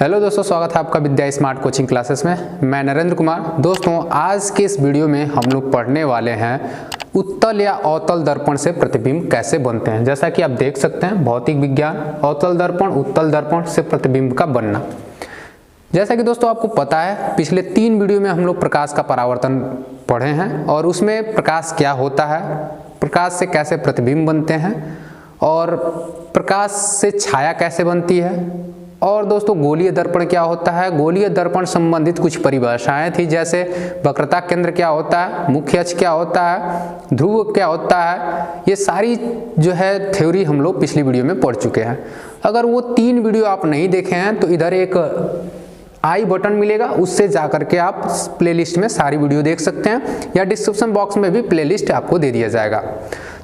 Hello दोस्तों, स्वागत है आपका विद्या स्मार्ट कोचिंग क्लासेस में। मैं नरेंद्र कुमार। दोस्तों, आज के इस वीडियो में हम लोग पढ़ने वाले हैं उत्तल या अवतल दर्पण से प्रतिबिंब कैसे बनते हैं। जैसा कि आप देख सकते हैं, भौतिक विज्ञान, अवतल दर्पण, उत्तल दर्पण से प्रतिबिंब का बनना। जैसा कि दोस्तों आपको पता है, पिछले 3 वीडियो में हम लोग प्रकाश का परावर्तन पढ़े हैं और उसमें प्रकाश क्या होता है, प्रकाश से कैसे प्रतिबिंब बनते हैं और प्रकाश से छाया कैसे बनती है, और दोस्तों गोलीय दर्पण क्या होता है, गोलीय दर्पण संबंधित कुछ परिभाषाएं थी, जैसे वक्रता केंद्र क्या होता है, मुख्य अक्ष क्या होता है, ध्रुव क्या होता है। ये सारी जो है थ्योरी हम लोग पिछली वीडियो में पढ़ चुके हैं। अगर वो 3 वीडियो आप नहीं देखे हैं तो इधर एक आई बटन मिलेगा, उससे जाकर के आप प्लेलिस्ट में सारी वीडियो देख सकते हैं, या डिस्क्रिप्शन बॉक्स में भी प्लेलिस्ट आपको दे दिया जाएगा।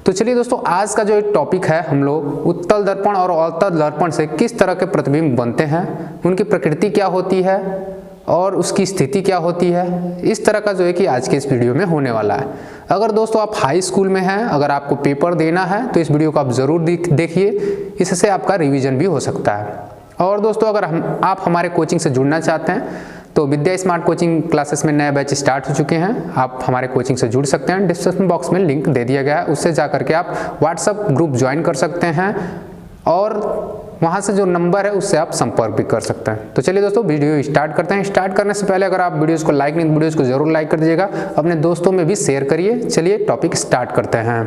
तो चलिए दोस्तों, आज का जो एक टॉपिक है, हम लोग उत्तल दर्पण और अवतल दर्पण से किस तरह के प्रतिबिंब बनते हैं, उनकी प्रकृति क्या होती है और उसकी स्थिति क्या होती है, इस तरह का जो है कि आज के इस वीडियो में होने वाला है। अगर दोस्तों आप हाई स्कूल में हैं, अगर आपको पेपर देना है तो इस वीडियो को आप ज़रूर देखिए, इससे आपका रिविजन भी हो सकता है। और दोस्तों, अगर आप हमारे कोचिंग से जुड़ना चाहते हैं तो विद्या स्मार्ट कोचिंग क्लासेस में नए बैच स्टार्ट हो चुके हैं, आप हमारे कोचिंग से जुड़ सकते हैं। डिस्क्रिप्शन बॉक्स में लिंक दे दिया गया है, उससे जाकर के आप व्हाट्सएप ग्रुप ज्वाइन कर सकते हैं और वहां से जो नंबर है उससे आप संपर्क भी कर सकते हैं। तो चलिए दोस्तों, वीडियो स्टार्ट करते हैं। स्टार्ट करने से पहले अगर आप वीडियोज़ को लाइक नहीं, वीडियोज़ को जरूर लाइक कर दीजिएगा, अपने दोस्तों में भी शेयर करिए। चलिए टॉपिक स्टार्ट करते हैं।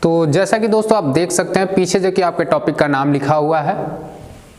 तो जैसा कि दोस्तों आप देख सकते हैं, पीछे जो कि आपके टॉपिक का नाम लिखा हुआ है,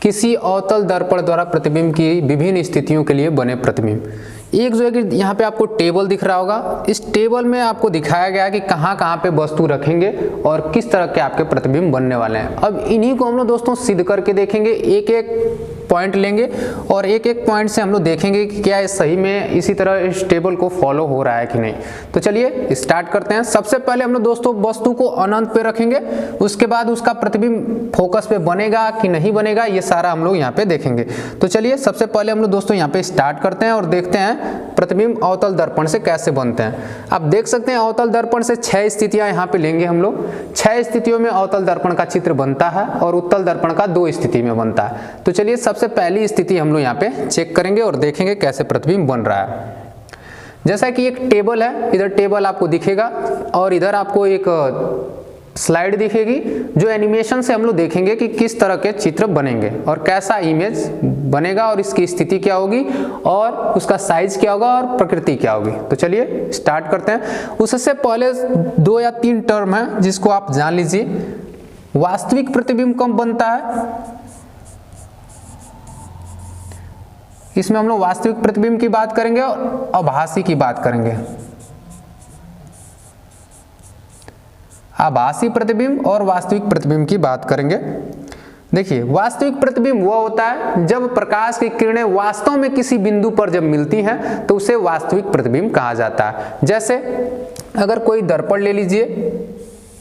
किसी अवतल दर्पण द्वारा प्रतिबिंब की विभिन्न स्थितियों के लिए बने प्रतिबिंब। एक जो है कि यहाँ पे आपको टेबल दिख रहा होगा, इस टेबल में आपको दिखाया गया है कि कहाँ कहाँ पे वस्तु रखेंगे और किस तरह के आपके प्रतिबिंब बनने वाले हैं। अब इन्हीं को हम लोग दोस्तों सिद्ध करके देखेंगे, एक एक पॉइंट लेंगे और एक एक पॉइंट से हम लोग देखेंगे कि क्या ये सही में इसी तरह इस टेबल को फॉलो हो रहा है कि नहीं। तो चलिए स्टार्ट करते हैं। सबसे पहले हम लोग दोस्तों वस्तु को अनंत पे रखेंगे, उसके बाद उसका प्रतिबिंब फोकस पे बनेगा कि नहीं बनेगा, ये सारा हम लोग यहाँ पे देखेंगे। तो चलिए सबसे पहले हम लोग दोस्तों यहाँ पे स्टार्ट करते हैं और देखते हैं प्रतिबिंब अवतल दर्पण से कैसे बनते हैं। आप देख सकते हैं अवतल दर्पण से 6 स्थितियां यहाँ पे लेंगे हम लोग। 6 स्थितियों में अवतल दर्पण का चित्र बनता है और उत्तल दर्पण का 2 स्थिति में बनता है। तो चलिए सबसे पहली स्थिति हम लोग यहाँ पे चेक करेंगे और देखेंगे कैसे प्रतिबिंब बन रहा है। जैसा कि एक टेबल है, इधर टेबल आपको दिखेगा और इधर आपको एक स्लाइड दिखेगी, जो एनिमेशन से हम लोग देखेंगे कि किस तरह के चित्र बनेंगे और कैसा इमेज बनेगा और इसकी स्थिति क्या होगी और उसका साइज क्या होगा और प्रकृति क्या होगी। तो चलिए स्टार्ट करते हैं। उससे पहले 2 या 3 टर्म है जिसको आप जान लीजिए। वास्तविक प्रतिबिंब कब बनता है, इसमें हम लोग वास्तविक प्रतिबिंब की बात करेंगे और आभासी की बात करेंगे। आभासी प्रतिबिंब और वास्तविक प्रतिबिंब की बात करेंगे। देखिए, वास्तविक प्रतिबिंब वो होता है जब प्रकाश की किरणें वास्तव में किसी बिंदु पर जब मिलती हैं तो उसे वास्तविक प्रतिबिंब कहा जाता है। जैसे अगर कोई दर्पण ले लीजिए,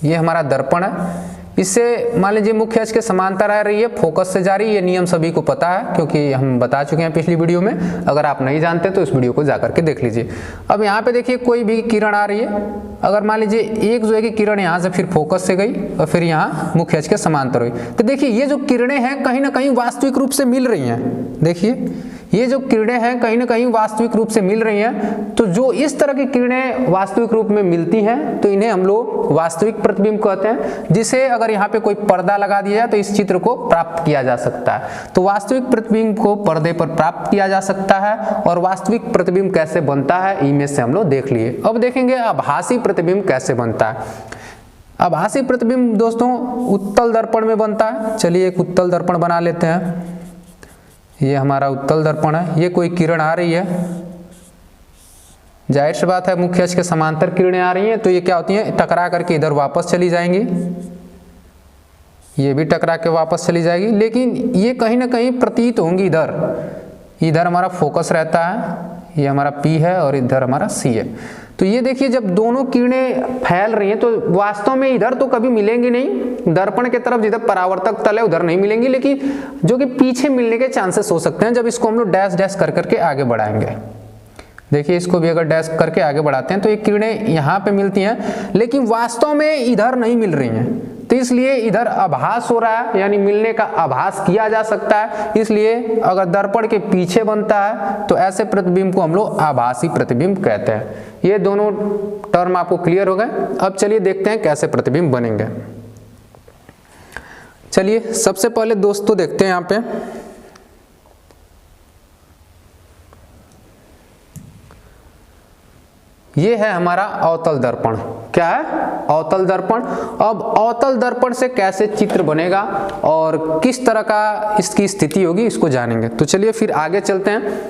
ये हमारा दर्पण है, इससे मान लीजिए मुख्य अक्ष के समांतर आ रही है, फोकस से जा रही है। ये नियम सभी को पता है क्योंकि हम बता चुके हैं पिछली वीडियो में। अगर आप नहीं जानते तो इस वीडियो को जाकर के देख लीजिए। अब यहाँ पे देखिए कोई भी किरण आ रही है, अगर मान लीजिए एक जो है कि किरण यहाँ से फिर फोकस से गई और फिर यहाँ मुख्य अक्ष के समांतर हुई, तो देखिए ये जो किरणें हैं कहीं ना कहीं वास्तविक रूप से मिल रही हैं। देखिए ये जो किरणें हैं कहीं ना कहीं वास्तविक रूप से मिल रही हैं। तो जो इस तरह की किरणें वास्तविक रूप में मिलती हैं तो इन्हें हम लोग वास्तविक प्रतिबिंब कहते हैं, जिसे अगर यहाँ पे कोई पर्दा लगा दिया जाए तो इस चित्र को प्राप्त किया जा सकता है। तो वास्तविक प्रतिबिंब को पर्दे पर प्राप्त किया जा सकता है। और वास्तविक प्रतिबिंब कैसे बनता है, इमेज से हम लोग देख लिए। अब देखेंगे आभासी प्रतिबिंब कैसे बनता है। आभासी प्रतिबिंब दोस्तों उत्तल दर्पण में बनता है। चलिए एक उत्तल दर्पण बना लेते हैं। ये हमारा उत्तल दर्पण है, ये कोई किरण आ रही है, जाहिर सी बात है मुख्य अक्ष के समांतर किरणें आ रही हैं, तो ये क्या होती हैं, टकरा करके इधर वापस चली जाएंगी, ये भी टकरा के वापस चली जाएगी, लेकिन ये कहीं ना कहीं प्रतीत होंगी इधर हमारा फोकस रहता है, ये हमारा P है और इधर हमारा C है। तो ये देखिए जब दोनों किरणें फैल रही हैं तो वास्तव में इधर तो कभी मिलेंगी नहीं, दर्पण के तरफ जिधर परावर्तक तल है उधर नहीं मिलेंगी, लेकिन जो कि पीछे मिलने के चांसेस हो सकते हैं जब इसको हम लोग डैश डैश कर करके आगे बढ़ाएंगे। देखिए इसको भी अगर डैश करके आगे बढ़ाते हैं तो ये किरणें यहाँ पे मिलती हैं, लेकिन वास्तव में इधर नहीं मिल रही हैं। तो इसलिए इधर आभास हो रहा है, यानी मिलने का आभास किया जा सकता है। इसलिए अगर दर्पण के पीछे बनता है तो ऐसे प्रतिबिंब को हम लोग आभासी प्रतिबिंब कहते हैं। ये दोनों टर्म आपको क्लियर हो गए। अब चलिए देखते हैं कैसे प्रतिबिंब बनेंगे। चलिए सबसे पहले दोस्तों देखते हैं यहाँ पे, ये है हमारा अवतल दर्पण। क्या है? अवतल दर्पण। अब अवतल दर्पण से कैसे चित्र बनेगा और किस तरह का इसकी स्थिति होगी इसको जानेंगे। तो चलिए फिर आगे चलते हैं।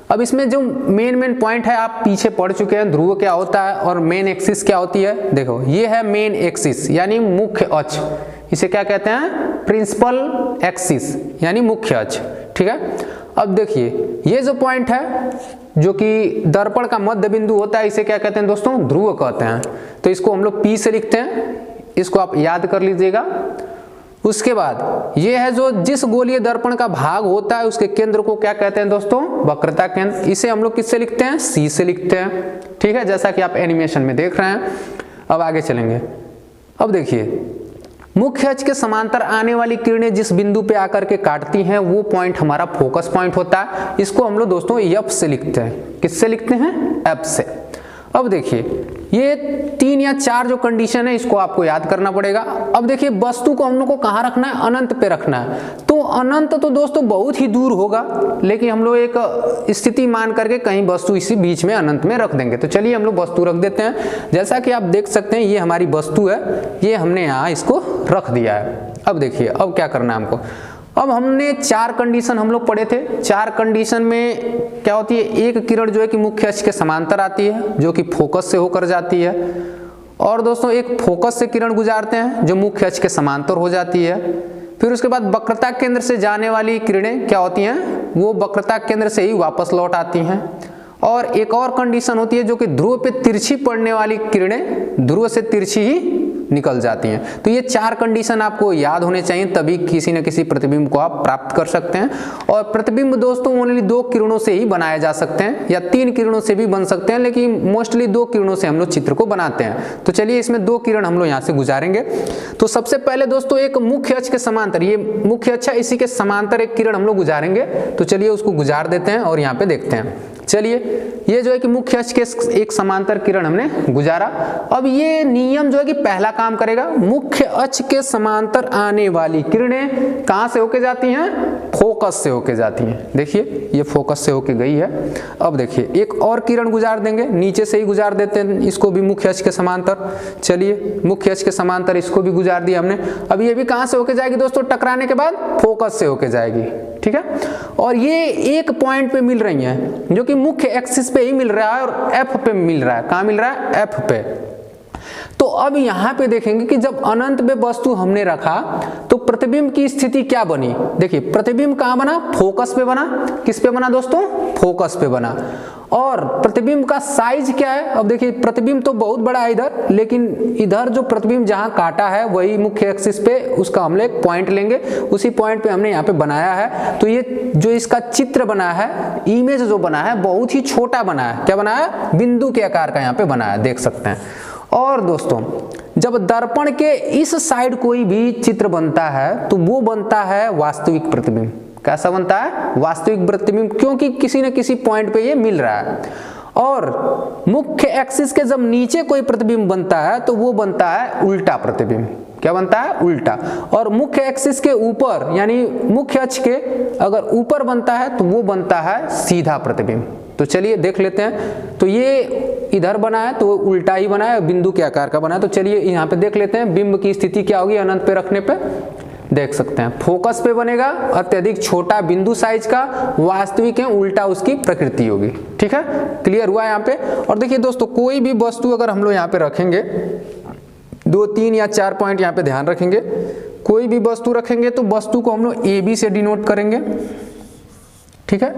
अब इसमें जो मेन पॉइंट है आप पीछे पढ़ चुके हैं, ध्रुव क्या होता है और मेन एक्सिस क्या होती है। देखो ये है मेन एक्सिस यानी मुख्य अक्ष, इसे क्या कहते हैं? प्रिंसिपल एक्सिस यानी मुख्य अक्ष। ठीक है, अब देखिए ये जो पॉइंट है जो कि दर्पण का मध्य बिंदु होता है, इसे क्या कहते हैं दोस्तों? ध्रुव कहते हैं। तो इसको हम लोग P से लिखते हैं, इसको आप याद कर लीजिएगा। उसके बाद ये है जो जिस गोलीय दर्पण का भाग होता है उसके केंद्र को क्या कहते हैं दोस्तों? वक्रता केंद्र। इसे हम लोग किससे लिखते हैं? C से लिखते हैं। ठीक है, जैसा कि आप एनिमेशन में देख रहे हैं। अब आगे चलेंगे। अब देखिए मुख्य अक्ष के समांतर आने वाली किरणें जिस बिंदु पे आकर के काटती हैं वो पॉइंट हमारा फोकस पॉइंट होता है। इसको हम लोग दोस्तों F से लिखते हैं। किससे लिखते हैं? F से। अब देखिए ये 3 या 4 जो कंडीशन है इसको आपको याद करना पड़ेगा। अब देखिए वस्तु को हम लोग को कहाँ रखना है? अनंत पे रखना है। तो अनंत तो दोस्तों बहुत ही दूर होगा, लेकिन हम लोग एक स्थिति मान करके कहीं वस्तु इसी बीच में अनंत में रख देंगे। तो चलिए हम लोग वस्तु रख देते हैं। जैसा कि आप देख सकते हैं ये हमारी वस्तु है, ये हमने यहाँ इसको रख दिया है। अब देखिए अब क्या करना है हमको। अब हमने 4 कंडीशन हम लोग पढ़े थे। 4 कंडीशन में क्या होती है? एक किरण जो है कि मुख्य अक्ष के समांतर आती है जो कि फोकस से होकर जाती है, और दोस्तों एक फोकस से किरण गुजारते हैं जो मुख्य अक्ष के समांतर हो जाती है। फिर उसके बाद वक्रता केंद्र से जाने वाली किरणें क्या होती हैं? वो वक्रता केंद्र से ही वापस लौट आती हैं। और एक और कंडीशन होती है जो कि ध्रुव पे तिरछी पड़ने वाली किरणें ध्रुव से तिरछी ही निकल जाती हैं। तो ये 4 कंडीशन आपको याद होने चाहिए, तभी किसी न किसी प्रतिबिंब को आप प्राप्त कर सकते हैं। और प्रतिबिंब दोस्तों ओनली 2 किरणों से ही बनाए जा सकते हैं या 3 किरणों से भी बन सकते हैं, लेकिन मोस्टली 2 किरणों से हम लोग चित्र को बनाते हैं। तो चलिए इसमें 2 किरण हम लोग यहाँ से गुजारेंगे। तो सबसे पहले दोस्तों एक मुख्य अक्ष के समांतर, ये मुख्य अक्ष है, इसी के समांतर एक किरण हम लोग गुजारेंगे। तो चलिए उसको गुजार देते हैं और यहाँ पे देखते हैं। चलिए ये जो है कि मुख्य अक्ष के एक समांतर किरण हमने गुजारा। अब ये नियम जो है कि पहला काम करेगा, मुख्य अक्ष के समांतर आने वाली किरणें कहां से होके जाती हैं? फोकस से होके जाती हैं। देखिए ये फोकस से होके गई है। अब देखिए एक और किरण गुजार देंगे, नीचे से ही गुजार देते हैं इसको भी मुख्य अक्ष के समांतर। चलिए मुख्य अक्ष के समांतर इसको भी गुजार दिया हमने। अब ये भी कहां से होके जाएगी दोस्तों? टकराने के बाद फोकस से होके जाएगी। ठीक है, और ये एक पॉइंट पे मिल रही है जो कि मुख्य एक्सिस पे ही मिल रहा है और F पे मिल रहा है। कहां मिल रहा है? F पे। तो अब यहां पे देखेंगे कि जब अनंत में वस्तु हमने रखा तो प्रतिबिंब की स्थिति क्या बनी। देखिए प्रतिबिंब कहां बना? फोकस पे बना। किस पे बना दोस्तों? फोकस पे बना। और प्रतिबिंब का साइज क्या है? अब देखिए प्रतिबिंब तो बहुत बड़ा है इधर, लेकिन इधर जो प्रतिबिंब जहां काटा है वही मुख्य एक्सिस पे, उसका हम एक पॉइंट लेंगे, उसी पॉइंट पे हमने यहाँ पे बनाया है। तो ये जो इसका चित्र बना है, इमेज जो बना है, बहुत ही छोटा बना है। क्या बना है? बिंदु के आकार का यहाँ पे बना है, देख सकते हैं। और दोस्तों जब दर्पण के इस साइड कोई भी चित्र बनता है तो वो बनता है वास्तविक प्रतिबिंब। कैसा बनता है? वास्तविक प्रतिबिंब, क्योंकि किसी न किसी पॉइंट पे ये मिल रहा है। और मुख्य एक्सिस के जब नीचे कोई प्रतिबिंब बनता है तो वो बनता है उल्टा प्रतिबिंब। क्या बनता है? उल्टा। और मुख्य एक्सिस के ऊपर यानी मुख्य अक्ष के अगर ऊपर बनता है तो वो बनता है सीधा प्रतिबिंब। तो चलिए देख लेते हैं। तो ये इधर बना है तो उल्टा ही बना है, बिंदु के आकार का बना है। तो चलिए यहाँ पे देख लेते हैं बिंब की स्थिति क्या होगी अनंत पे रखने पे। देख सकते हैं फोकस पे बनेगा, अत्यधिक छोटा बिंदु साइज का, वास्तविक है उल्टा उसकी प्रकृति होगी। ठीक है, क्लियर हुआ यहाँ पे। और देखिए दोस्तों कोई भी वस्तु अगर हम लोग यहाँ पे रखेंगे, 2, 3 या 4 पॉइंट यहाँ पे ध्यान रखेंगे, कोई भी वस्तु रखेंगे तो वस्तु को हम लोग AB से डिनोट करेंगे। ठीक है,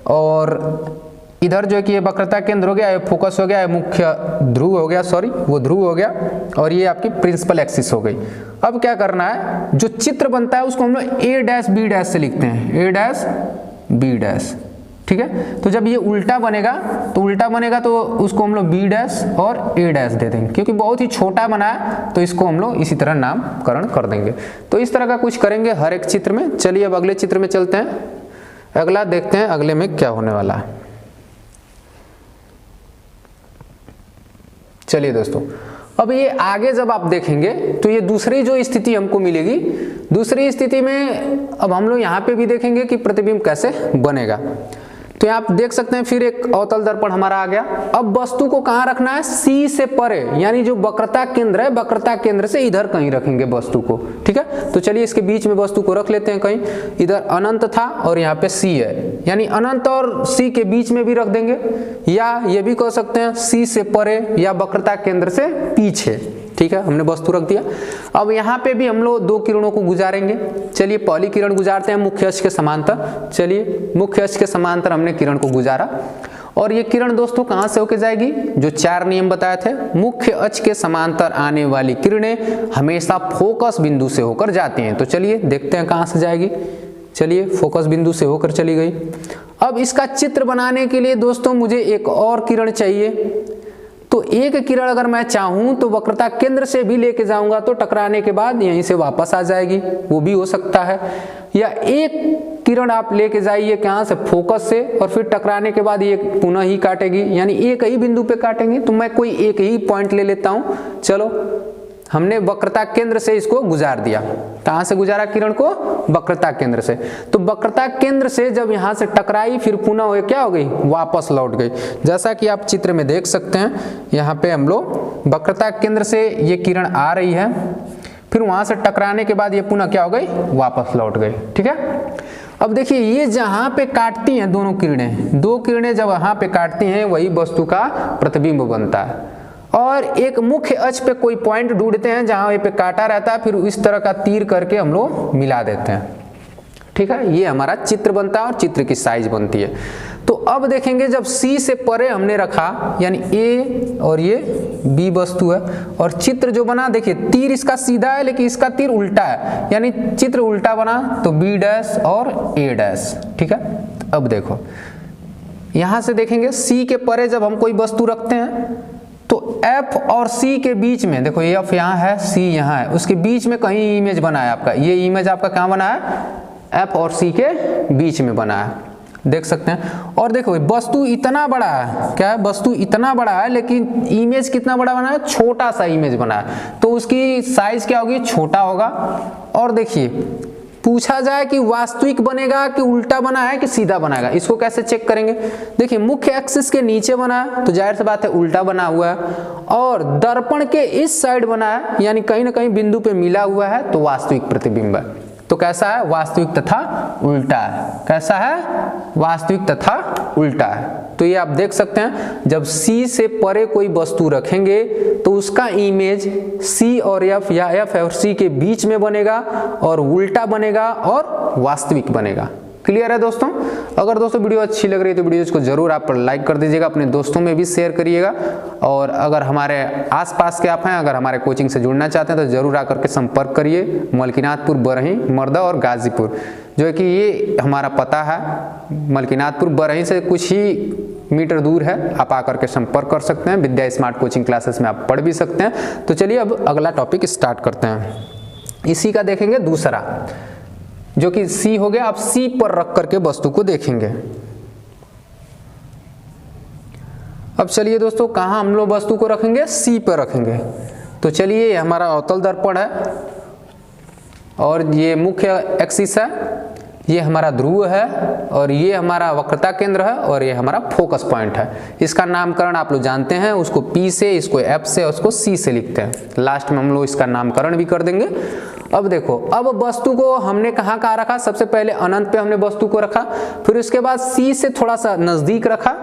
और इधर जो है कि ये वक्रता केंद्र हो गया, ये फोकस हो गया, ये मुख्य ध्रुव हो गया, सॉरी वो ध्रुव हो गया, और ये आपकी प्रिंसिपल एक्सिस हो गई। अब क्या करना है, जो चित्र बनता है उसको हम लोग A' B' से लिखते हैं, A' B'। ठीक है। तो जब ये उल्टा बनेगा तो उसको हम लोग बी डैश और ए डैश दे देंगे, क्योंकि बहुत ही छोटा बना है तो इसको हम लोग इसी तरह नामकरण कर देंगे। तो इस तरह का कुछ करेंगे हर एक चित्र में। चलिए अब अगले चित्र में चलते हैं, अगला देखते हैं अगले में क्या होने वाला है। चलिए दोस्तों, अब ये आगे जब आप देखेंगे तो ये दूसरी जो स्थिति हमको मिलेगी, दूसरी स्थिति में अब हम लोग यहाँ पे भी देखेंगे कि प्रतिबिंब कैसे बनेगा। तो आप देख सकते हैं फिर एक अवतल दर्पण हमारा आ गया। अब वस्तु को कहाँ रखना है, सी से परे, यानी जो वक्रता केंद्र है, वक्रता केंद्र से इधर कहीं रखेंगे वस्तु को, ठीक है। तो चलिए इसके बीच में वस्तु को रख लेते हैं कहीं, इधर अनंत था और यहाँ पे सी है, यानी अनंत और सी के बीच में भी रख देंगे, या ये भी कह सकते हैं सी से परे या वक्रता केंद्र से पीछे, ठीक है। हमने वस्तु रख दिया। अब यहाँ पे भी हम लोग दो किरणों को गुजारेंगे। चलिए पहली किरण गुजारते हैं मुख्य अक्ष के समांतर। चलिए मुख्य अक्ष के समांतर हमने किरण को गुजारा, और ये किरण दोस्तों कहाँ से होके जाएगी, जो 4 नियम बताए थे, मुख्य अक्ष के समांतर आने वाली किरणें हमेशा फोकस बिंदु से होकर जाती हैं। तो चलिए देखते हैं कहाँ से जाएगी। चलिए फोकस बिंदु से होकर चली गई। अब इसका चित्र बनाने के लिए दोस्तों मुझे एक और किरण चाहिए। तो एक किरण अगर मैं चाहूं तो वक्रता केंद्र से भी लेके जाऊंगा तो टकराने के बाद यहीं से वापस आ जाएगी, वो भी हो सकता है। या एक किरण आप लेके जाइए कहाँ से, फोकस से, और फिर टकराने के बाद ये पुनः ही काटेगी, यानी एक ही बिंदु पे काटेंगे। तो मैं कोई एक ही पॉइंट ले लेता हूं। चलो हमने वक्रता केंद्र से इसको गुजार दिया। कहाँ से गुजारा किरण को, वक्रता केंद्र से। तो वक्रता केंद्र से जब यहाँ से टकराई फिर पुनः क्या हो गई, वापस लौट गई। जैसा कि आप चित्र में देख सकते हैं, यहाँ पे हम लोग वक्रता केंद्र से ये किरण आ रही है, फिर वहां से टकराने के बाद ये पुनः क्या हो गई, वापस लौट गई, ठीक है। अब देखिए ये जहां पे काटती हैं दोनों किरणें, दो किरणें जब वहां पे काटती हैं वही वस्तु का प्रतिबिंब बनता है। और एक मुख्य अक्ष पे कोई पॉइंट ढूंढते हैं जहां ये पे काटा रहता है, फिर इस तरह का तीर करके हम लोग मिला देते हैं, ठीक है। ये हमारा चित्र बनता है और चित्र की साइज बनती है। तो अब देखेंगे जब C से परे हमने रखा, यानी A और ये B वस्तु है, और चित्र जो बना, देखिए तीर इसका सीधा है लेकिन इसका तीर उल्टा है, यानी चित्र उल्टा बना। तो B डैश और A डैश, ठीक है। अब देखो यहां से देखेंगे C के परे जब हम कोई वस्तु रखते हैं तो F और C के बीच में, देखो ये F यहाँ है, C यहाँ है, उसके बीच में कहीं इमेज बना है आपका। ये इमेज आपका कहाँ बना है, F और C के बीच में बना है, देख सकते हैं। और देखो वस्तु इतना बड़ा है, क्या है, वस्तु इतना बड़ा है लेकिन इमेज कितना बड़ा बना है, छोटा सा इमेज बना है, तो उसकी साइज क्या होगी, छोटा होगा। और देखिए पूछा जाए कि वास्तविक बनेगा कि उल्टा बना है कि सीधा बनाएगा, इसको कैसे चेक करेंगे। देखिए मुख्य एक्सिस के नीचे बना है तो जाहिर सी बात है उल्टा बना हुआ है, और दर्पण के इस साइड बना है यानी कहीं ना कहीं बिंदु पे मिला हुआ है तो वास्तविक प्रतिबिंब है। तो कैसा है, वास्तविक तथा उल्टा है। कैसा है, वास्तविक तथा उल्टा है। तो ये आप देख सकते हैं जब C से परे कोई वस्तु रखेंगे तो उसका इमेज C और F या F और C के बीच में बनेगा और उल्टा बनेगा और वास्तविक बनेगा। क्लियर है दोस्तों। अगर दोस्तों वीडियो अच्छी लग रही है तो वीडियो को जरूर आप लाइक कर दीजिएगा, अपने दोस्तों में भी शेयर करिएगा। और अगर हमारे आसपास के आप हैं, अगर हमारे कोचिंग से जुड़ना चाहते हैं तो जरूर आकर के संपर्क करिए। मलकीनाथपुर, बरही, मर्दा और गाजीपुर, जो है कि ये हमारा पता है। मलकीनाथपुर बरही से कुछ ही मीटर दूर है, आप आकर के संपर्क कर सकते हैं। विद्या स्मार्ट कोचिंग क्लासेस में आप पढ़ भी सकते हैं। तो चलिए अब अगला टॉपिक स्टार्ट करते हैं। इसी का देखेंगे दूसरा, जो कि C हो गया। आप C पर रख करके वस्तु को देखेंगे। अब चलिए दोस्तों कहाँ हम लोग वस्तु को रखेंगे, C पर रखेंगे। तो चलिए हमारा अवतल दर्पण है और ये मुख्य एक्सिस है, ये हमारा ध्रुव है और ये हमारा वक्रता केंद्र है और ये हमारा फोकस पॉइंट है। इसका नामकरण आप लोग जानते हैं, उसको P से, इसको F से और उसको C से लिखते हैं। लास्ट में हम लोग इसका नामकरण भी कर देंगे। अब देखो, अब वस्तु को हमने कहाँ रखा, सबसे पहले अनंत पे हमने वस्तु को रखा, फिर उसके बाद C से थोड़ा सा नजदीक रखा,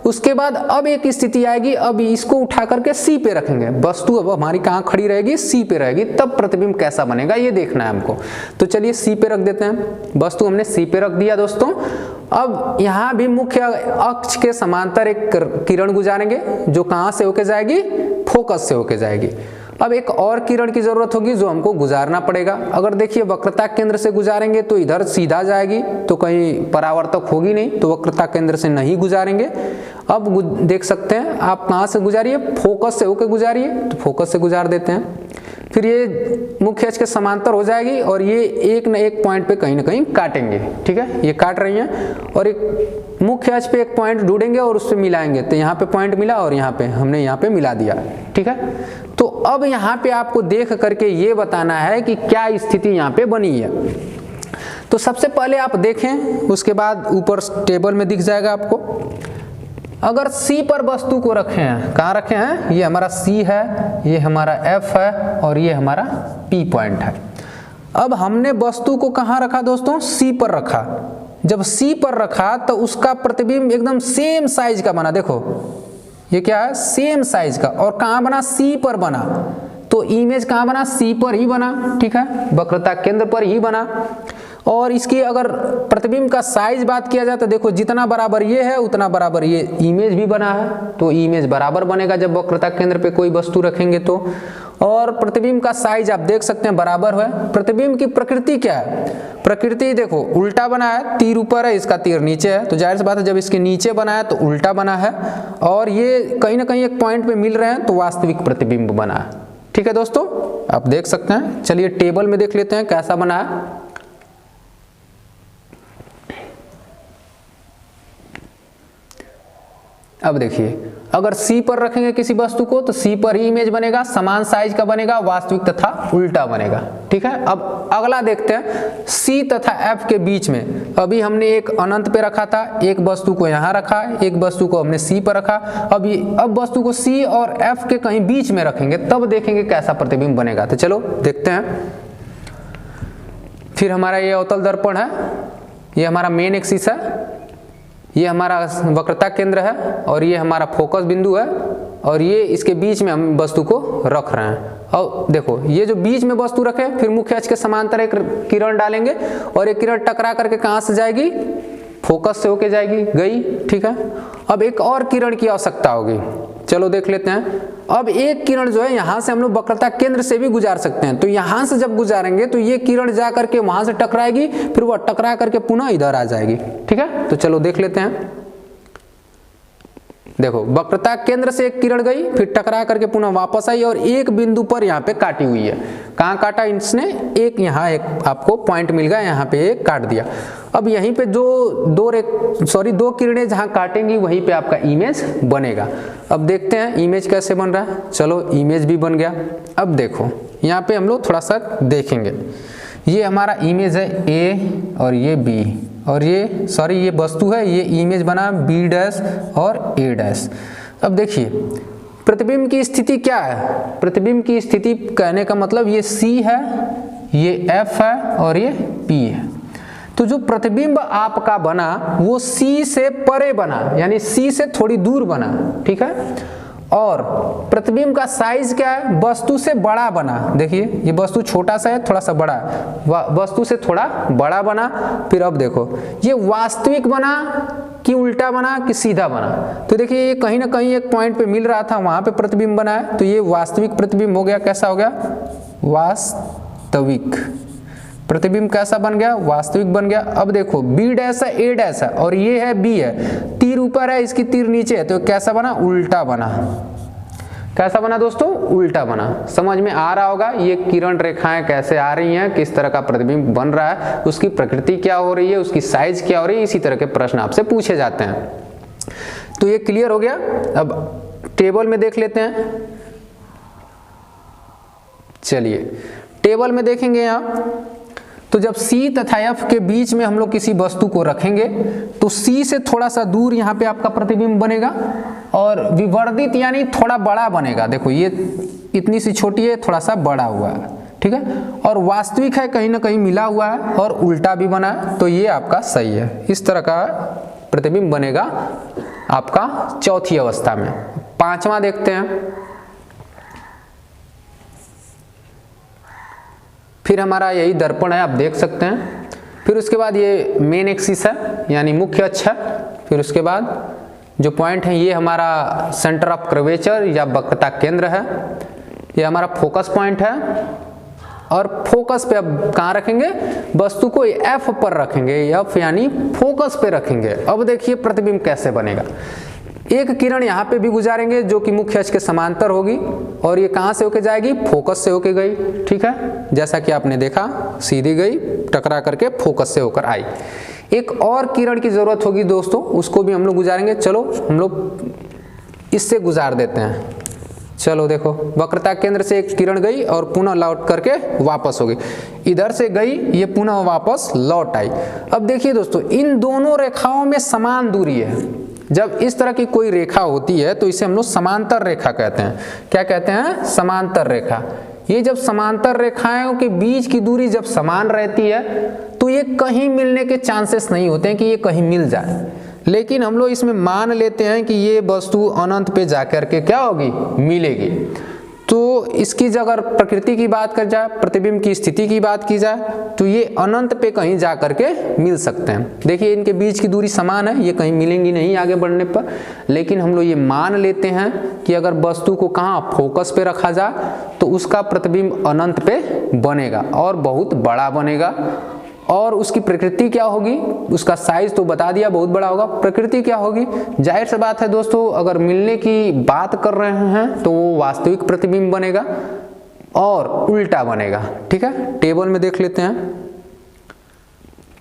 उसके बाद अब एक स्थिति आएगी, अब इसको उठा करके C पे रखेंगे। वस्तु अब हमारी कहाँ खड़ी रहेगी, C पे रहेगी, तब प्रतिबिंब कैसा बनेगा ये देखना है हमको। तो चलिए C पे रख देते हैं। वस्तु हमने C पे रख दिया दोस्तों। अब यहाँ भी मुख्य अक्ष के समांतर एक किरण गुजारेंगे जो कहाँ से होके जाएगी, फोकस से होके जाएगी। अब एक और किरण की जरूरत होगी जो हमको गुजारना पड़ेगा। अगर देखिए वक्रता केंद्र से गुजारेंगे तो इधर सीधा जाएगी, तो कहीं परावर्तक होगी नहीं, तो वक्रता केंद्र से नहीं गुजारेंगे। अब देख सकते हैं आप कहाँ से गुजारिए, फोकस से होकर गुजारिए, तो फोकस से गुजार देते हैं। फिर ये मुख्य अक्ष के समांतर हो जाएगी और ये एक न एक पॉइंट पे कहीं ना कहीं काटेंगे, ठीक है, ये काट रही हैं और एक मुख्य अक्ष पे एक पॉइंट ढूंढेंगे और उससे मिलाएंगे, तो यहाँ पे पॉइंट मिला और यहाँ पे हमने यहाँ पे मिला दिया, ठीक है। तो अब यहाँ पे आपको देख करके ये बताना है कि क्या स्थिति यहाँ पे बनी है। तो सबसे पहले आप देखें, उसके बाद ऊपर टेबल में दिख जाएगा आपको। अगर C पर वस्तु को रखे हैं, कहाँ रखे हैं, ये हमारा C है, ये हमारा F है और ये हमारा P पॉइंट है। अब हमने वस्तु को कहाँ रखा दोस्तों, C पर रखा। जब C पर रखा तो उसका प्रतिबिंब एकदम सेम साइज का बना, देखो ये क्या है, सेम साइज का, और कहाँ बना, C पर बना। तो इमेज कहाँ बना, C पर ही बना, ठीक है, वक्रता केंद्र पर ही बना। और इसकी अगर प्रतिबिंब का साइज बात किया जाए तो देखो जितना बराबर ये है उतना बराबर ये इमेज भी बना है, तो इमेज बराबर बनेगा जब वक्रता केंद्र पे कोई वस्तु रखेंगे तो। और प्रतिबिंब का साइज आप देख सकते हैं बराबर है। प्रतिबिंब की प्रकृति क्या है, प्रकृति देखो उल्टा बना है, तीर ऊपर है, इसका तीर नीचे है, तो जाहिर सी बात है जब इसके नीचे बना है तो उल्टा बना है, और ये कहीं ना कहीं एक पॉइंट पे मिल रहे हैं तो वास्तविक प्रतिबिंब बना है, ठीक है दोस्तों, आप देख सकते हैं। चलिए टेबल में देख लेते हैं कैसा बना है। अब देखिए अगर C पर रखेंगे किसी वस्तु को तो C पर ही इमेज बनेगा, समान साइज का बनेगा, वास्तविक तथा उल्टा बनेगा, ठीक है। अब अगला देखते हैं C तथा F के बीच में। अभी हमने एक अनंत पे रखा था, एक वस्तु को यहाँ रखा, एक वस्तु को हमने C पर रखा। अब वस्तु को C और F के कहीं बीच में रखेंगे तब देखेंगे कैसा प्रतिबिंब बनेगा। तो चलो देखते हैं। फिर हमारा ये अवतल दर्पण है, ये हमारा मेन एक्सिस है, ये हमारा वक्रता केंद्र है और ये हमारा फोकस बिंदु है, और ये इसके बीच में हम वस्तु को रख रहे हैं। और देखो ये जो बीच में वस्तु रखे, फिर मुख्य अक्ष के समांतर एक किरण डालेंगे और एक किरण टकरा करके कहाँ से जाएगी, फोकस से होके जाएगी, गई, ठीक है। अब एक और किरण की आवश्यकता होगी, चलो देख लेते हैं। अब एक किरण जो है यहाँ से हम लोग वक्रता केंद्र से भी गुजार सकते हैं, तो यहाँ से जब गुजारेंगे तो ये किरण जा करके वहां से टकराएगी, फिर वह टकरा करके पुनः इधर आ जाएगी, ठीक है। तो चलो देख लेते हैं। देखो वक्रता केंद्र से एक किरण गई, फिर टकरा करके पुनः वापस आई और एक बिंदु पर यहाँ पे काटी हुई है। कहाँ काटा इसने, एक यहाँ एक आपको पॉइंट मिल गया, यहाँ पे एक काट दिया। अब यहीं पे जो दो किरणें जहाँ काटेंगी वहीं पे आपका इमेज बनेगा। अब देखते हैं इमेज कैसे बन रहा है। चलो इमेज भी बन गया। अब देखो यहाँ पे हम लोग थोड़ा सा देखेंगे, ये हमारा इमेज है A और ये B, और ये वस्तु है, ये इमेज बना B' और A'। अब देखिए प्रतिबिंब की स्थिति क्या है, प्रतिबिंब की स्थिति कहने का मतलब ये C है, ये F है और ये P है। तो जो प्रतिबिंब आपका बना वो C से परे बना, यानी C से थोड़ी दूर बना, ठीक है। और प्रतिबिंब का साइज क्या है, वस्तु से बड़ा बना। देखिए ये वस्तु छोटा सा है, थोड़ा सा बड़ा, वस्तु से थोड़ा बड़ा बना। फिर अब देखो ये वास्तविक बना कि उल्टा बना कि सीधा बना। तो देखिए ये कहीं ना कहीं एक पॉइंट पे मिल रहा था, वहां पे प्रतिबिंब बना है, तो ये वास्तविक प्रतिबिंब हो गया। कैसा हो गया, वास्तविक प्रतिबिंब कैसा बन गया, वास्तविक बन गया। अब देखो B' है, A' है और ये है B है, तीर ऊपर है, इसकी तीर नीचे है, तो कैसा बना, उल्टा बना। कैसा बना दोस्तों, उल्टा बना। समझ में आ रहा होगा ये किरण रेखाएं कैसे आ रही हैं, किस तरह का प्रतिबिंब बन रहा है, उसकी प्रकृति क्या हो रही है, उसकी साइज क्या हो रही है, इसी तरह के प्रश्न आपसे पूछे जाते हैं। तो ये क्लियर हो गया। अब टेबल में देख लेते हैं। चलिए टेबल में देखेंगे यहाँ, तो जब C तथा F के बीच में हम लोग किसी वस्तु को रखेंगे तो C से थोड़ा सा दूर यहाँ पे आपका प्रतिबिंब बनेगा और विवर्धित यानी थोड़ा बड़ा बनेगा। देखो ये इतनी सी छोटी है, थोड़ा सा बड़ा हुआ है, ठीक है। और वास्तविक है, कहीं ना कहीं मिला हुआ है और उल्टा भी बना है, तो ये आपका सही है। इस तरह का प्रतिबिंब बनेगा आपका चौथी अवस्था में। पांचवा देखते हैं। फिर हमारा यही दर्पण है, आप देख सकते हैं। फिर उसके बाद ये मेन एक्सिस है, यानी मुख्य अक्ष है। फिर उसके बाद जो पॉइंट है ये हमारा सेंटर ऑफ कर्वेचर या वक्रता केंद्र है। ये हमारा फोकस पॉइंट है और फोकस पे अब कहाँ रखेंगे, वस्तु को F पर रखेंगे, F यानी फोकस पे रखेंगे। अब देखिए प्रतिबिंब कैसे बनेगा। एक किरण यहाँ पे भी गुजारेंगे जो कि मुख्य अक्ष के समांतर होगी और ये कहाँ से होके जाएगी, फोकस से होके गई। ठीक है, जैसा कि आपने देखा सीधी गई, टकरा करके फोकस से होकर आई। एक और किरण की जरूरत होगी दोस्तों, उसको भी हम लोग गुजारेंगे। चलो हम लोग इससे गुजार देते हैं। चलो देखो, वक्रता केंद्र से एक किरण गई और पुनः लौट करके वापस हो गई, इधर से गई, ये पुनः वापस लौट आई। अब देखिए दोस्तों, इन दोनों रेखाओं में समान दूरी है। जब इस तरह की कोई रेखा होती है तो इसे हम लोग समांतर रेखा कहते हैं। क्या कहते हैं, समांतर रेखा। ये जब समांतर रेखाओं के बीच की दूरी जब समान रहती है तो ये कहीं मिलने के चांसेस नहीं होते हैं कि ये कहीं मिल जाए, लेकिन हम लोग इसमें मान लेते हैं कि ये वस्तु अनंत पे जाकर के क्या होगी, मिलेगी। तो इसकी अगर प्रकृति की बात कर जाए, प्रतिबिंब की स्थिति की बात की जाए, तो ये अनंत पे कहीं जा करके मिल सकते हैं। देखिए इनके बीच की दूरी समान है, ये कहीं मिलेंगी नहीं आगे बढ़ने पर, लेकिन हम लोग ये मान लेते हैं कि अगर वस्तु को कहाँ, फोकस पे रखा जाए तो उसका प्रतिबिंब अनंत पे बनेगा और बहुत बड़ा बनेगा। और उसकी प्रकृति क्या होगी, उसका साइज तो बता दिया, बहुत बड़ा होगा। प्रकृति क्या होगी, जाहिर सी बात है दोस्तों, अगर मिलने की बात कर रहे हैं तो वो वास्तविक प्रतिबिंब बनेगा और उल्टा बनेगा। ठीक है, टेबल में देख लेते हैं।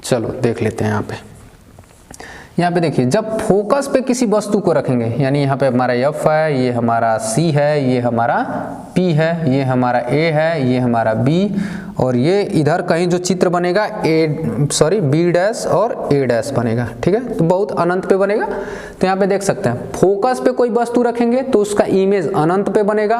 चलो देख लेते हैं यहाँ पे देखिए, जब फोकस पे किसी वस्तु को रखेंगे, यानी यहाँ पे हमारा F है, ये हमारा C है, ये हमारा P है, ये हमारा A है, ये हमारा B, और ये इधर कहीं जो चित्र बनेगा B डैश और A डैश बनेगा। ठीक है, तो बहुत अनंत पे बनेगा। तो यहाँ पे देख सकते हैं, फोकस पे कोई वस्तु रखेंगे तो उसका इमेज अनंत पे बनेगा,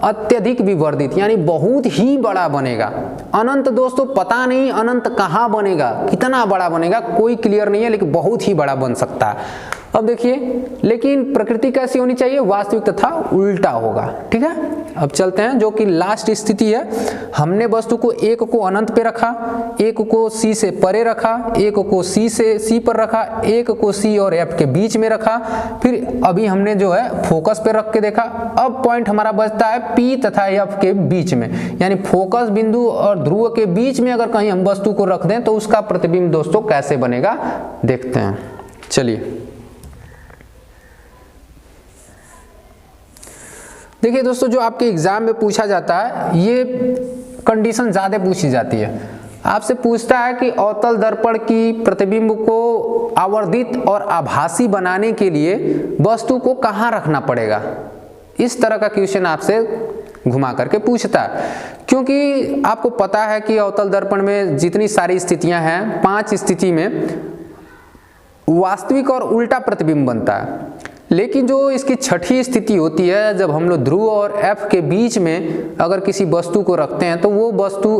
अत्यधिक विवर्धित यानी बहुत ही बड़ा बनेगा। अनंत दोस्तों पता नहीं अनंत कहाँ बनेगा, कितना बड़ा बनेगा कोई क्लियर नहीं है, लेकिन बहुत ही बड़ा बन सकता है। अब देखिए, लेकिन प्रकृति कैसी होनी चाहिए, वास्तविक तथा उल्टा होगा। ठीक है, अब चलते हैं जो कि लास्ट स्थिति है। हमने वस्तु को एक को अनंत पे रखा, एक को C से परे रखा, एक को C पर रखा, एक को C और F के बीच में रखा, फिर अभी हमने जो है फोकस पे रख के देखा। अब पॉइंट हमारा बचता है P तथा F के बीच में, यानी फोकस बिंदु और ध्रुव के बीच में अगर कहीं हम वस्तु को रख दें तो उसका प्रतिबिंब दोस्तों कैसे बनेगा, देखते हैं। चलिए देखिए दोस्तों, जो आपके एग्जाम में पूछा जाता है ये कंडीशन ज़्यादा पूछी जाती है। आपसे पूछता है कि अवतल दर्पण की प्रतिबिंब को आवर्धित और आभासी बनाने के लिए वस्तु को कहाँ रखना पड़ेगा। इस तरह का क्वेश्चन आपसे घुमा करके पूछता है, क्योंकि आपको पता है कि अवतल दर्पण में जितनी सारी स्थितियां हैं, 5 स्थिति में वास्तविक और उल्टा प्रतिबिंब बनता है। लेकिन जो इसकी छठी स्थिति होती है, जब हम लोग ध्रुव और F के बीच में अगर किसी वस्तु को रखते हैं तो वो वस्तु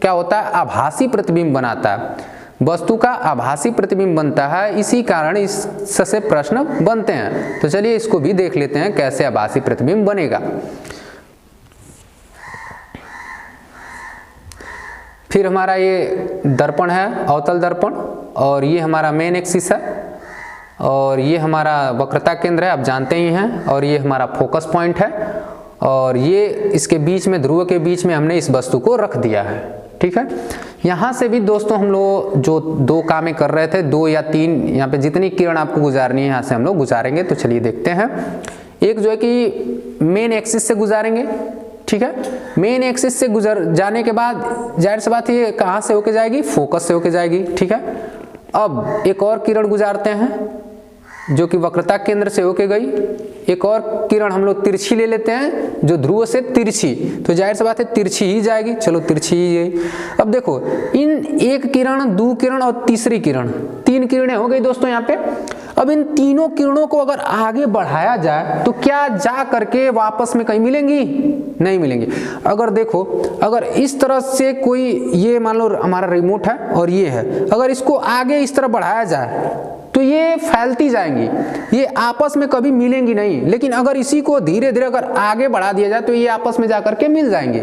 क्या होता है, आभासी प्रतिबिंब बनाता है। वस्तु का आभासी प्रतिबिंब बनता है, इसी कारण इससे प्रश्न बनते हैं। तो चलिए इसको भी देख लेते हैं कैसे आभासी प्रतिबिंब बनेगा। फिर हमारा ये दर्पण है, अवतल दर्पण, और ये हमारा मेन एक्सिस है, और ये हमारा वक्रता केंद्र है, आप जानते ही हैं, और ये हमारा फोकस पॉइंट है, और ये इसके बीच में, ध्रुव के बीच में हमने इस वस्तु को रख दिया है। ठीक है, यहाँ से भी दोस्तों हम लोग जो 2 कामें कर रहे थे, 2 या 3, यहाँ पे जितनी किरण आपको गुजारनी है यहाँ से हम लोग गुजारेंगे। तो चलिए देखते हैं। एक जो है कि मेन एक्सिस से गुजारेंगे। ठीक है, मेन एक्सिस से गुजर जाने के बाद जाहिर सी बात ये कहाँ से होके जाएगी, फोकस से होके जाएगी। ठीक है, अब एक और किरण गुजारते हैं जो कि वक्रता केंद्र से होके गई। एक और किरण हम लोग तिरछी ले लेते हैं, जो ध्रुव से तिरछी, तो जाहिर सी बात है तिरछी ही जाएगी। चलो तिरछी ही गई। अब देखो, इन एक किरण, 2 किरण और तीसरी किरण, 3 किरणें हो गई दोस्तों यहाँ पे। अब इन तीनों किरणों को अगर आगे बढ़ाया जाए तो क्या जा करके वापस में कहीं मिलेंगी, नहीं मिलेंगी। अगर देखो, अगर इस तरह से कोई, ये मान लो हमारा रिमोट है और ये है, अगर इसको आगे इस तरह बढ़ाया जाए तो ये फैलती जाएंगी, ये आपस में कभी मिलेंगी नहीं। लेकिन अगर इसी को धीरे धीरे अगर आगे बढ़ा दिया जाए तो ये आपस में जाकर के मिल जाएंगी।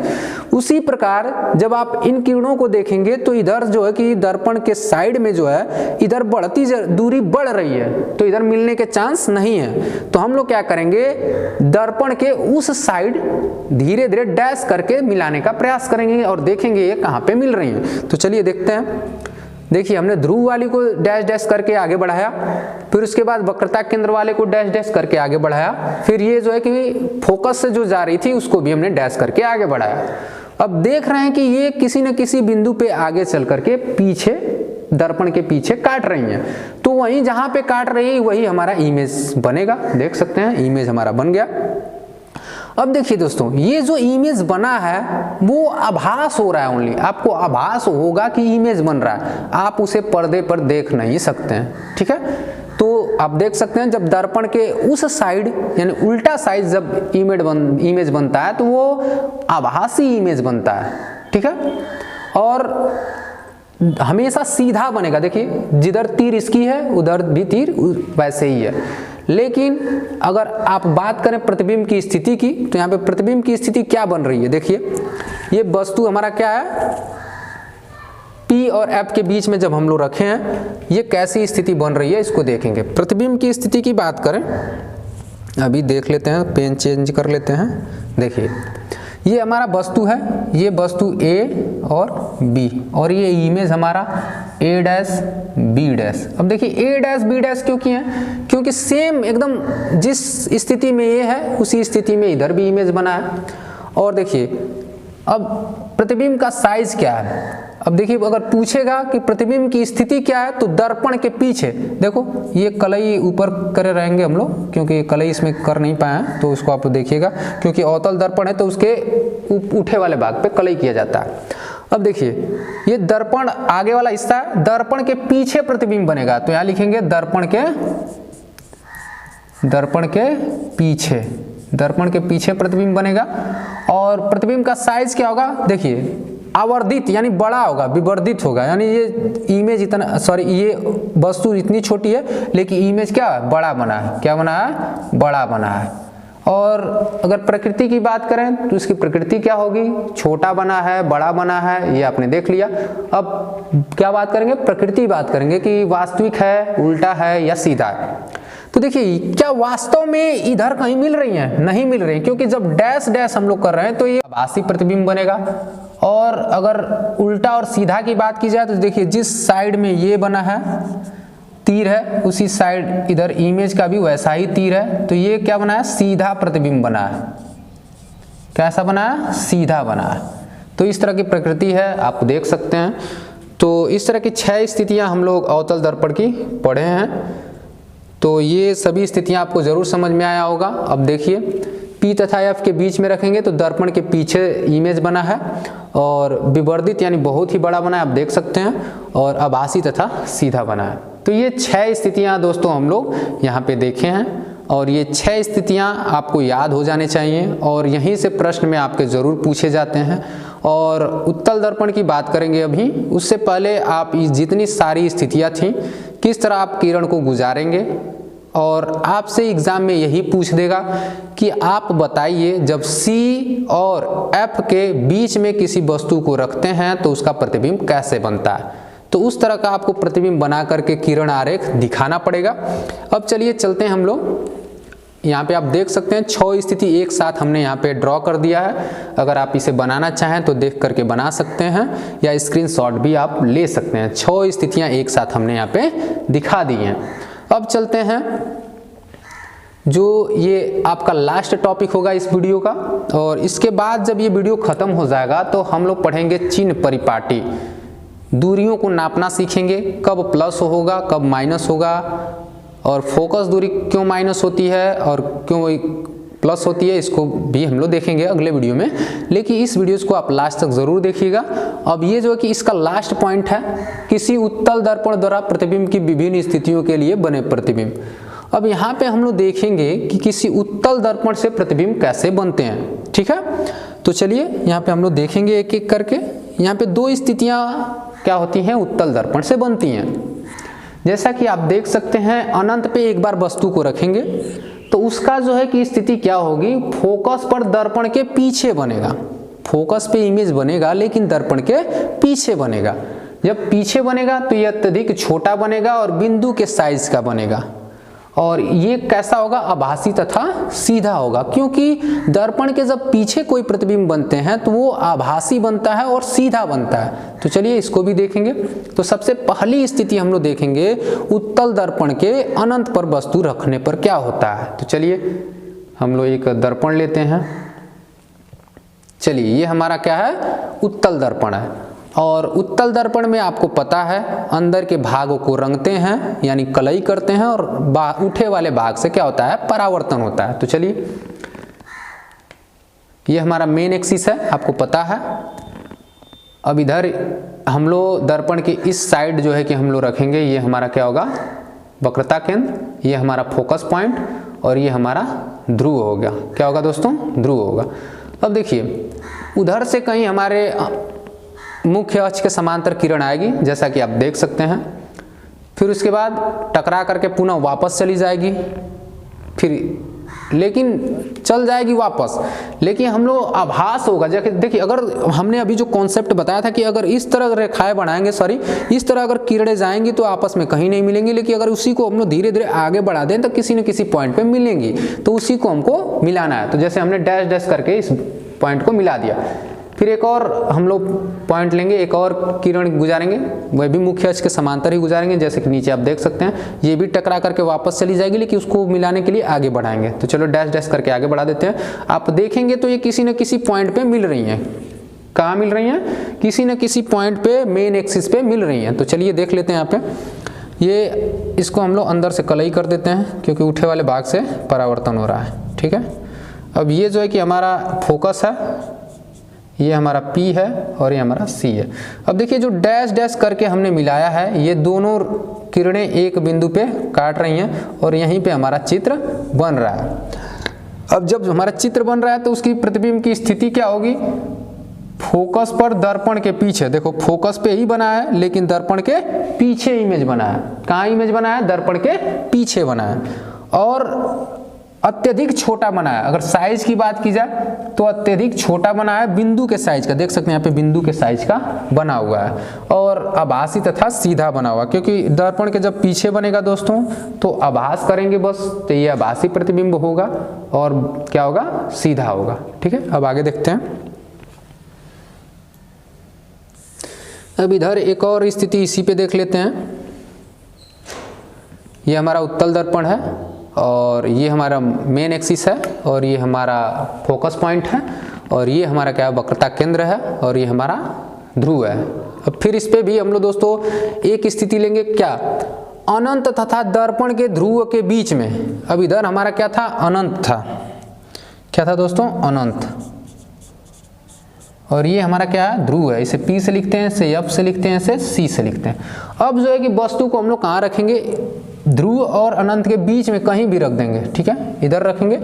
उसी प्रकार जब आप इन किरणों को देखेंगे तो इधर जो है कि दर्पण के साइड में जो है इधर बढ़ती दूरी बढ़ रही है, तो इधर मिलने के चांस नहीं है। तो हम लोग क्या करेंगे, दर्पण के उस साइड धीरे धीरे डैश करके मिलाने का प्रयास करेंगे और देखेंगे ये कहाँ पे मिल रही हैं। तो चलिए देखते हैं। देखिए हमने ध्रुव वाली को डैश डैश करके आगे बढ़ाया, फिर उसके बाद वक्रता केंद्र वाले को डैश डैश करके आगे बढ़ाया, फिर ये जो है कि फोकस से जो जा रही थी उसको भी हमने डैश करके आगे बढ़ाया। अब देख रहे हैं कि ये किसी न किसी बिंदु पे आगे चल करके पीछे दर्पण के पीछे काट रही हैं। तो वहीं जहां पे काट रही है वही हमारा इमेज बनेगा। देख सकते हैं इमेज हमारा बन गया। अब देखिए दोस्तों, ये जो इमेज बना है वो आभास हो रहा है, ओनली आपको आभास होगा कि इमेज बन रहा है, आप उसे पर्दे पर देख नहीं सकते हैं। ठीक है, तो आप देख सकते हैं जब दर्पण के उस साइड यानी उल्टा साइड जब इमेज बनता है तो वो आभासी इमेज बनता है। ठीक है, और हमेशा सीधा बनेगा। देखिए जिधर तीर इसकी है उधर भी तीर वैसे ही है। लेकिन अगर आप बात करें प्रतिबिंब की स्थिति की, तो यहाँ पे प्रतिबिंब की स्थिति क्या बन रही है। देखिए ये वस्तु हमारा क्या है, P और F के बीच में जब हम लोग रखे हैं ये कैसी स्थिति बन रही है इसको देखेंगे। प्रतिबिंब की स्थिति की बात करें, अभी देख लेते हैं, पेन चेंज कर लेते हैं। देखिए ये हमारा वस्तु है, ये वस्तु A और B और ये इमेज हमारा A डैश B डैश। अब देखिए A डैश B डैश क्यों किए हैं, क्योंकि सेम एकदम जिस स्थिति में ये है उसी स्थिति में इधर भी इमेज बना है। और देखिए अब प्रतिबिंब का साइज क्या है। अब देखिए अगर पूछेगा कि प्रतिबिंब की स्थिति क्या है तो दर्पण के पीछे देखो, ये कलई ऊपर करे रहेंगे हम लोग, क्योंकि कलई इसमें कर नहीं पाए हैं तो उसको आप देखिएगा, क्योंकि अवतल दर्पण है तो उसके उठे वाले भाग पे कलई किया जाता है। अब देखिए ये दर्पण आगे वाला हिस्सा है, दर्पण के पीछे प्रतिबिंब बनेगा, तो यहाँ लिखेंगे दर्पण के पीछे प्रतिबिंब बनेगा। और प्रतिबिंब का साइज क्या होगा, देखिए आवर्धित यानी बड़ा होगा, विवर्धित होगा, यानी ये इमेज इतना ये वस्तु इतनी छोटी है लेकिन इमेज क्या बड़ा बना है, क्या बना है, बड़ा बना है। और अगर प्रकृति की बात करें तो इसकी प्रकृति क्या होगी, छोटा बना है, बड़ा बना है, ये आपने देख लिया। अब क्या बात करेंगे, प्रकृति बात करेंगे कि वास्तविक है, उल्टा है या सीधा है। तो देखिए क्या वास्तव में इधर कहीं मिल रही हैं, नहीं मिल रही, क्योंकि जब डैश डैश हम लोग कर रहे हैं तो ये आभासी प्रतिबिंब बनेगा। और अगर उल्टा और सीधा की बात की जाए तो देखिए जिस साइड में ये बना है तीर है उसी साइड इधर इमेज का भी वैसा ही तीर है, तो ये क्या बना है, सीधा प्रतिबिंब बना है। कैसा बना है, सीधा बना है। तो इस तरह की प्रकृति है, आप देख सकते हैं। तो इस तरह की 6 स्थितियां हम लोग अवतल दर्पण की पढ़े हैं। तो ये सभी स्थितियां आपको जरूर समझ में आया होगा। अब देखिए P तथा F के बीच में रखेंगे तो दर्पण के पीछे इमेज बना है और विवर्धित यानी बहुत ही बड़ा बना है, आप देख सकते हैं, और आभासी तथा सीधा बना है। तो ये 6 स्थितियां दोस्तों हम लोग यहाँ पे देखे हैं और ये 6 स्थितियां आपको याद हो जाने चाहिए और यहीं से प्रश्न में आपके ज़रूर पूछे जाते हैं। और उत्तल दर्पण की बात करेंगे अभी, उससे पहले आप जितनी सारी स्थितियां थीं किस तरह आप किरण को गुजारेंगे, और आपसे एग्जाम में यही पूछ देगा कि आप बताइए जब C और F के बीच में किसी वस्तु को रखते हैं तो उसका प्रतिबिंब कैसे बनता है। तो उस तरह का आपको प्रतिबिंब बना करके किरण आरेख दिखाना पड़ेगा। अब चलिए चलते हैं हम लोग, यहाँ पे आप देख सकते हैं 6 स्थिति एक साथ हमने यहाँ पे ड्रॉ कर दिया है। अगर आप इसे बनाना चाहें तो देख करके बना सकते हैं या स्क्रीनशॉट भी आप ले सकते हैं। 6 स्थितियाँ एक साथ हमने यहाँ पे दिखा दी हैं। अब चलते हैं, जो ये आपका लास्ट टॉपिक होगा इस वीडियो का, और इसके बाद जब ये वीडियो खत्म हो जाएगा तो हम लोग पढ़ेंगे चिन्ह परिपाटी। दूरियों को नापना सीखेंगे, कब प्लस होगा कब माइनस होगा, और फोकस दूरी क्यों माइनस होती है और क्यों प्लस होती है, इसको भी हम लोग देखेंगे अगले वीडियो में। लेकिन इस वीडियो को आप लास्ट तक जरूर देखिएगा। अब ये जो है कि इसका लास्ट पॉइंट है, किसी उत्तल दर्पण द्वारा प्रतिबिंब की विभिन्न स्थितियों के लिए बने प्रतिबिंब। अब यहाँ पे हम लोग देखेंगे कि किसी उत्तल दर्पण से प्रतिबिंब कैसे बनते हैं। ठीक है, तो चलिए यहाँ पे हम लोग देखेंगे एक एक करके। यहाँ पे 2 स्थितियाँ क्या होती हैं, उत्तल दर्पण से बनती हैं। जैसा कि आप देख सकते हैं अनंत पे एक बार वस्तु को रखेंगे तो उसका जो है कि स्थिति क्या होगी, फोकस पर दर्पण के पीछे बनेगा। फोकस पे इमेज बनेगा लेकिन दर्पण के पीछे बनेगा। जब पीछे बनेगा तो यह अत्यधिक छोटा बनेगा और बिंदु के साइज का बनेगा। और ये कैसा होगा, आभासी तथा सीधा होगा, क्योंकि दर्पण के जब पीछे कोई प्रतिबिंब बनते हैं तो वो आभासी बनता है और सीधा बनता है। तो चलिए इसको भी देखेंगे। तो सबसे पहली स्थिति हम लोग देखेंगे उत्तल दर्पण के अनंत पर वस्तु रखने पर क्या होता है। तो चलिए हम लोग एक दर्पण लेते हैं। चलिए ये हमारा क्या है, उत्तल दर्पण है। और उत्तल दर्पण में आपको पता है अंदर के भागों को रंगते हैं यानी कलई करते हैं और उठे वाले भाग से क्या होता है, परावर्तन होता है। तो चलिए ये हमारा मेन एक्सिस है, आपको पता है। अब इधर हम लोग दर्पण के इस साइड जो है कि हम लोग रखेंगे, ये हमारा क्या होगा, वक्रता केंद्र, ये हमारा फोकस पॉइंट और ये हमारा ध्रुव होगा। क्या होगा दोस्तों, ध्रुव होगा। अब देखिए उधर से कहीं हमारे मुख्य अक्ष के समांतर किरण आएगी जैसा कि आप देख सकते हैं, फिर उसके बाद टकरा करके पुनः वापस चली जाएगी, फिर लेकिन चल जाएगी वापस, लेकिन हम लोग आभास होगा। जैसे देखिए अगर हमने अभी जो कॉन्सेप्ट बताया था कि अगर इस तरह रेखाएं बनाएंगे, इस तरह अगर किरणें जाएंगी तो आपस में कहीं नहीं मिलेंगी, लेकिन अगर उसी को हम लोग धीरे धीरे आगे बढ़ा दें तो किसी न किसी पॉइंट पे मिलेंगी, तो उसी को हमको मिलाना है। तो जैसे हमने डैश डैश करके इस पॉइंट को मिला दिया, फिर एक और हम लोग पॉइंट लेंगे, एक और किरण गुजारेंगे, वह भी मुख्य अक्ष के समांतर ही गुजारेंगे। जैसे कि नीचे आप देख सकते हैं ये भी टकरा करके वापस चली जाएगी, लेकिन उसको मिलाने के लिए आगे बढ़ाएंगे। तो चलो डैश डैश करके आगे बढ़ा देते हैं। आप देखेंगे तो ये किसी न किसी पॉइंट पे मिल रही हैं। कहाँ मिल रही हैं, किसी न किसी पॉइंट पे मेन एक्सिस पे मिल रही हैं। तो चलिए देख लेते हैं यहाँ पे। ये इसको हम लोग अंदर से कलई कर देते हैं क्योंकि उठे वाले भाग से परावर्तन हो रहा है। ठीक है, अब ये जो है कि हमारा फोकस है, ये हमारा P है और ये हमारा C है। अब देखिए जो डैश डैश करके हमने मिलाया है, ये दोनों किरणें एक बिंदु पे काट रही हैं और यहीं पे हमारा चित्र बन रहा है। अब जब हमारा चित्र बन रहा है तो उसकी प्रतिबिंब की स्थिति क्या होगी, फोकस पर दर्पण के पीछे। देखो फोकस पे ही बना है लेकिन दर्पण के पीछे इमेज बना है। कहाँ इमेज बना है, दर्पण के पीछे बना है और अत्यधिक छोटा बना है। अगर साइज की बात की जाए तो अत्यधिक छोटा बना है, बिंदु के साइज का। देख सकते हैं यहाँ पे बिंदु के साइज का बना हुआ है और आभासी तथा सीधा बना हुआ, क्योंकि दर्पण के जब पीछे बनेगा दोस्तों तो आभास करेंगे बस, तो ये आभासी प्रतिबिंब होगा और क्या होगा, सीधा होगा। ठीक है, अब आगे देखते हैं। अब इधर एक और स्थिति इसी पे देख लेते हैं। ये हमारा उत्तल दर्पण है और ये हमारा मेन एक्सिस है और ये हमारा फोकस पॉइंट है और ये हमारा क्या है, वक्रता केंद्र है और ये हमारा ध्रुव है। अब फिर इस पे भी हम लोग दोस्तों एक स्थिति लेंगे, क्या, अनंत तथा दर्पण के ध्रुव के बीच में। अब इधर हमारा क्या था, अनंत था। क्या था दोस्तों, अनंत। और ये हमारा क्या है, ध्रुव है। इसे P से लिखते हैं, इसे F से लिखते हैं, इसे C से लिखते हैं। अब जो है कि वस्तु को हम लोग कहाँ रखेंगे, ध्रुव और अनंत के बीच में कहीं भी रख देंगे। ठीक है, इधर रखेंगे।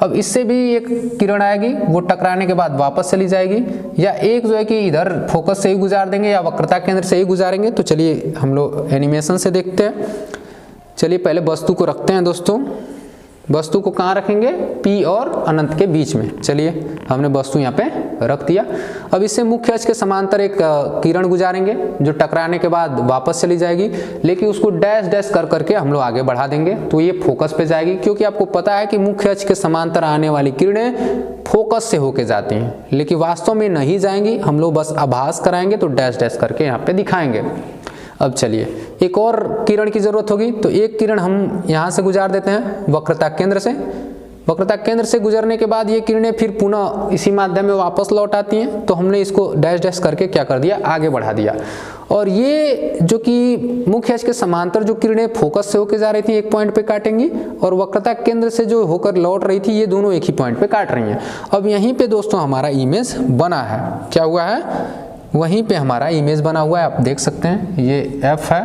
अब इससे भी एक किरण आएगी, वो टकराने के बाद वापस चली जाएगी, या एक जो है कि इधर फोकस से ही गुजार देंगे या वक्रता केंद्र से ही गुजारेंगे। तो चलिए हम लोग एनिमेशन से देखते हैं। चलिए पहले वस्तु को रखते हैं दोस्तों। वस्तु को कहाँ रखेंगे, P और अनंत के बीच में। चलिए हमने वस्तु यहाँ पे रख दिया। अब इससे मुख्य अक्ष के समांतर एक किरण गुजारेंगे जो टकराने के बाद वापस चली जाएगी, लेकिन उसको डैश डैश कर करके हम लोग आगे बढ़ा देंगे तो ये फोकस पे जाएगी, क्योंकि आपको पता है कि मुख्य अक्ष के समांतर आने वाली किरणें फोकस से होके जाती हैं, लेकिन वास्तव में नहीं जाएंगी। हम लोग बस आभास कराएंगे तो डैश डैश करके यहाँ पे दिखाएंगे। अब चलिए एक और किरण की जरूरत होगी, तो एक किरण हम यहाँ से गुजार देते हैं वक्रता केंद्र से। वक्रता केंद्र से गुजरने के बाद ये किरणें फिर पुनः इसी माध्यम में वापस लौट आती हैं, तो हमने इसको डैश डैश करके क्या कर दिया, आगे बढ़ा दिया। और ये जो कि मुख्य अक्ष के समांतर जो किरणें फोकस से होकर जा रही थी एक पॉइंट पे काटेंगी, और वक्रता केंद्र से जो होकर लौट रही थी ये दोनों एक ही पॉइंट पे काट रही हैं। अब यहीं पे दोस्तों हमारा इमेज बना है। क्या हुआ है, वहीं पे हमारा इमेज बना हुआ है। आप देख सकते हैं ये F है,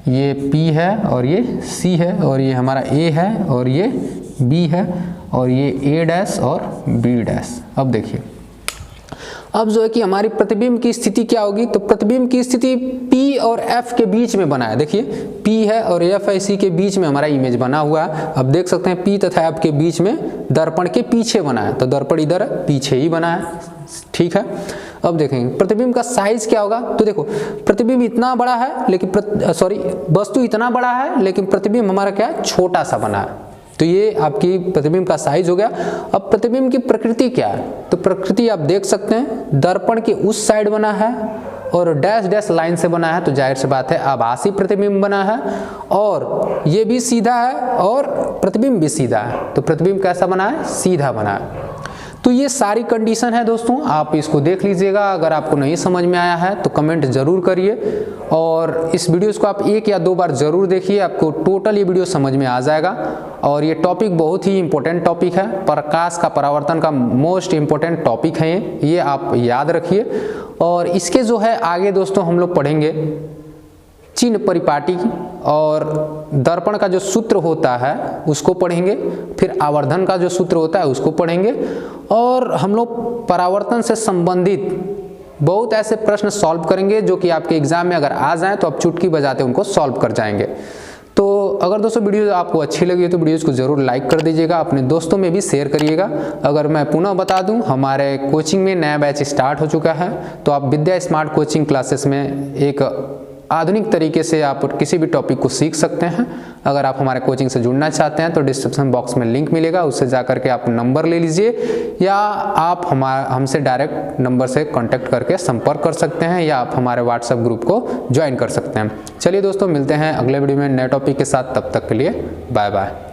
ये P है और ये C है, और ये हमारा A है और ये B है, और ये A डैश और B डैश। अब देखिए अब जो है कि हमारी प्रतिबिंब की स्थिति क्या होगी, तो प्रतिबिंब की स्थिति P और F के बीच में बना है। देखिए P है और F है, इसी के बीच में हमारा इमेज बना हुआ है। अब देख सकते हैं P तथा F के बीच में दर्पण के पीछे बना है, तो दर्पण इधर पीछे ही बना है, ठीक है। अब देखेंगे प्रतिबिंब का साइज क्या होगा, तो देखो प्रतिबिंब इतना बड़ा है लेकिन वस्तु इतना बड़ा है लेकिन प्रतिबिंब हमारा क्या है, छोटा सा बना है। तो ये आपकी प्रतिबिंब का साइज हो गया। अब प्रतिबिंब की प्रकृति क्या है, तो प्रकृति आप देख सकते हैं दर्पण के उस साइड बना है और डैश डैश लाइन से बना है, तो जाहिर सी बात है आभासी प्रतिबिंब बना है, और ये भी सीधा है और प्रतिबिंब भी सीधा है। तो प्रतिबिंब कैसा बना है, सीधा बना है। तो ये सारी कंडीशन है दोस्तों, आप इसको देख लीजिएगा। अगर आपको नहीं समझ में आया है तो कमेंट जरूर करिए, और इस वीडियोस को आप 1 या 2 बार जरूर देखिए, आपको टोटल ये वीडियो समझ में आ जाएगा। और ये टॉपिक बहुत ही इंपॉर्टेंट टॉपिक है, प्रकाश का परावर्तन का मोस्ट इंपॉर्टेंट टॉपिक है ये आप याद रखिए। और इसके जो है आगे दोस्तों हम लोग पढ़ेंगे चिन्ह परिपाटी और दर्पण का जो सूत्र होता है उसको पढ़ेंगे, फिर आवर्धन का जो सूत्र होता है उसको पढ़ेंगे, और हम लोग परावर्तन से संबंधित बहुत ऐसे प्रश्न सॉल्व करेंगे जो कि आपके एग्जाम में अगर आ जाएं तो आप चुटकी बजाते उनको सॉल्व कर जाएंगे। तो अगर दोस्तों वीडियो आपको अच्छी लगी तो वीडियोज़ को ज़रूर लाइक कर दीजिएगा, अपने दोस्तों में भी शेयर करिएगा। अगर मैं पुनः बता दूं, हमारे कोचिंग में नया बैच स्टार्ट हो चुका है, तो आप विद्या स्मार्ट कोचिंग क्लासेस में एक आधुनिक तरीके से आप किसी भी टॉपिक को सीख सकते हैं। अगर आप हमारे कोचिंग से जुड़ना चाहते हैं तो डिस्क्रिप्शन बॉक्स में लिंक मिलेगा, उससे जाकर के आप नंबर ले लीजिए, या आप हमसे डायरेक्ट नंबर से कांटेक्ट करके संपर्क कर सकते हैं, या आप हमारे व्हाट्सएप ग्रुप को ज्वाइन कर सकते हैं। चलिए दोस्तों, मिलते हैं अगले वीडियो में नए टॉपिक के साथ, तब तक के लिए बाय बाय।